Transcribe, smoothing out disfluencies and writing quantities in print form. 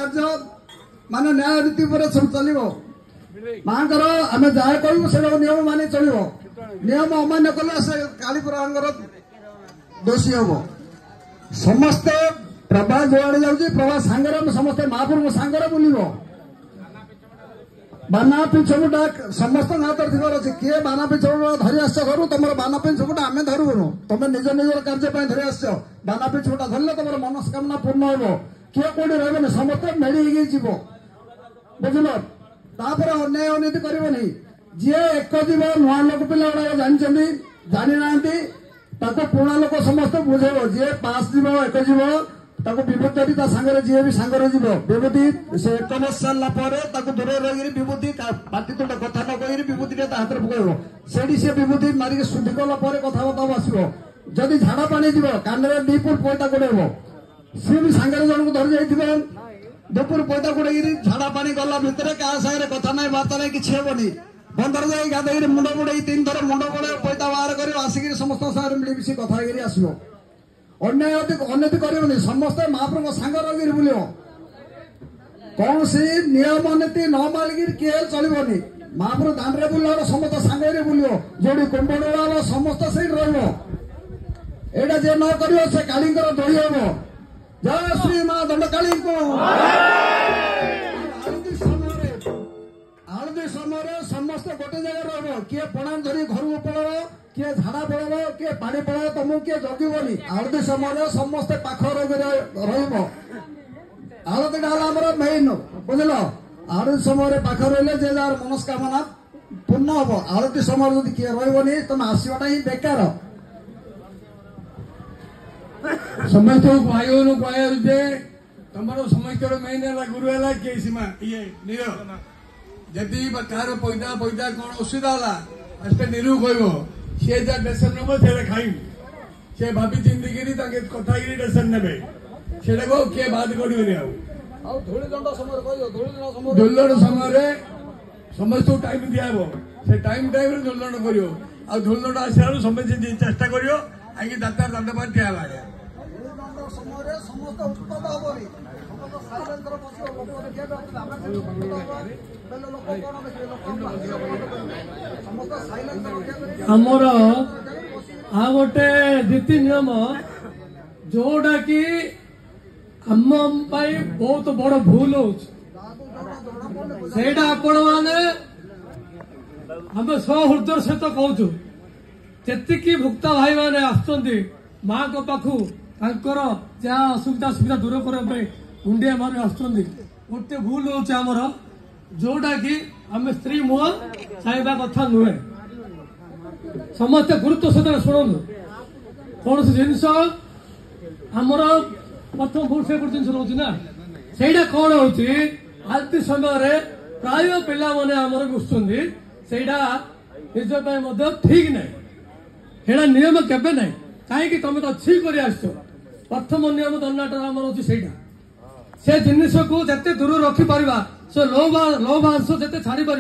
कार्य मान न्याय रीति पर सब चलो माँ आम जहाँ कहूँ से नियम मानि चलो नियम अमान्य कले से कालीपुरांगर दोषी हम समस्ते प्रभा जुआड़े जाऊँगी प्रभा सांगे समस्ते महाप्रभु सांगे बुल बाना पिछुटा समस्त हाथ थिबार अच्छे किए बाना पिछुटा धरी आस घर तुम बाना पिछुटा आम धरुनु तुम निज निज कार्य धरी आस बाना पिछुटा धरले तुम मनस्कामना पूर्ण हो किए कौटी रही समस्त मेड़ी जीव बुझल तापर अन्याय अनीति करनी जी एक जीव नुआ लोक पिला गुड़ा जानते जानी ना पुणा लोक समस्त बुझेब जी पास जीव एक जीव विभूति सांगे जी भी सांगे जीव विभूति से 1 वर्ष सारा दूर रही विभूति पाटी तुंड कथा न कही विभूति हाथ में पकड़ से सी विभूति मारिक शुद्धि कलापर कथबार्ता आसो जदि झाड़ा पानी जीव कान में 2 फुट पैता गोड़ेब सी भी सांगे जन को धरी जाइए 2 फुट पैता गोड़े झाड़ा पानी गला भितर क्या सागर कथा ना बार्ता ना कि हेनी बंदर जाए गाधे मुंड बुड़े 3 थर मुंड बुड़े पैता बाहर कर आसिक समस्त सागर मिलमिशी कथा आसो अन्याय अनति कर समस्ते महाप्रभु सांग रही बुल कौन सी नियम नीति न मालिक किए चलनी महाप्रभु दाण्डे बुल समस्त सांगे बुल जो कुंभा समस्त से रहा जे न कर से काली दोड़ी हम जय श्री माँ दंडकाली को आलदी समय समस्त गोटे जगह रहा किए पणा धरी घर को पड़ो किए झाड़ा पड़ब किए पानी पड़ा तुमको किए जगनी आलदी समय समस्ते पाख आलतीटा हमार मेन बुझल आलती समय पाख रही जे जार मनस्कामना पूर्ण हम आलती समय जब किए रही तुम आसवाटा ही बेकार समस्त भाई कहे तुम समस्त मेन है गुरु है किए सीमा ये निर जदि तार पैदा पैदा कौन असुविधा है निरू कह सी जहाँ डेसन नब से खाई से भाभी चिंतिकी कथा डेसन ने किए बाद करें धूलदंड समय समस्त टाइम दिहब से टाइम टाइम धूलदंड कर धूलदंड आसा समस्त चेष्टा कर आई दाता दांड पान ठिया आमर आ गोटे नीति नियम जोटा कि आम बहुत बड़ भूल होटा आपण मैंने आम सहृदय सहित कहूँ जी भुक्ता भाई मैंने आसुच्च माँ को पाखु तांकर जहाँ असुविधा सुविधा दूर करने मुंडिया मारे आसुच्च गोटे भूल होमर जोटा कि आम स्त्री मुह चाहवा कथा नुहे समस्ते गुरुत्व सहित शुणु कौन जिनस आमर प्रथम भूल से जिन रोच ना से कौन हो आलती समय प्राय पिला मैंने आमर घुसुच्च निज ठीक ना हेड़ा नियम केबे ना कहीं तुम तो अच्छी कर प्रथम नियम दंडाटर आमर अच्छी से जिनस को जिते दूर रखिपर से लोभ अंश जिते छाड़ी पार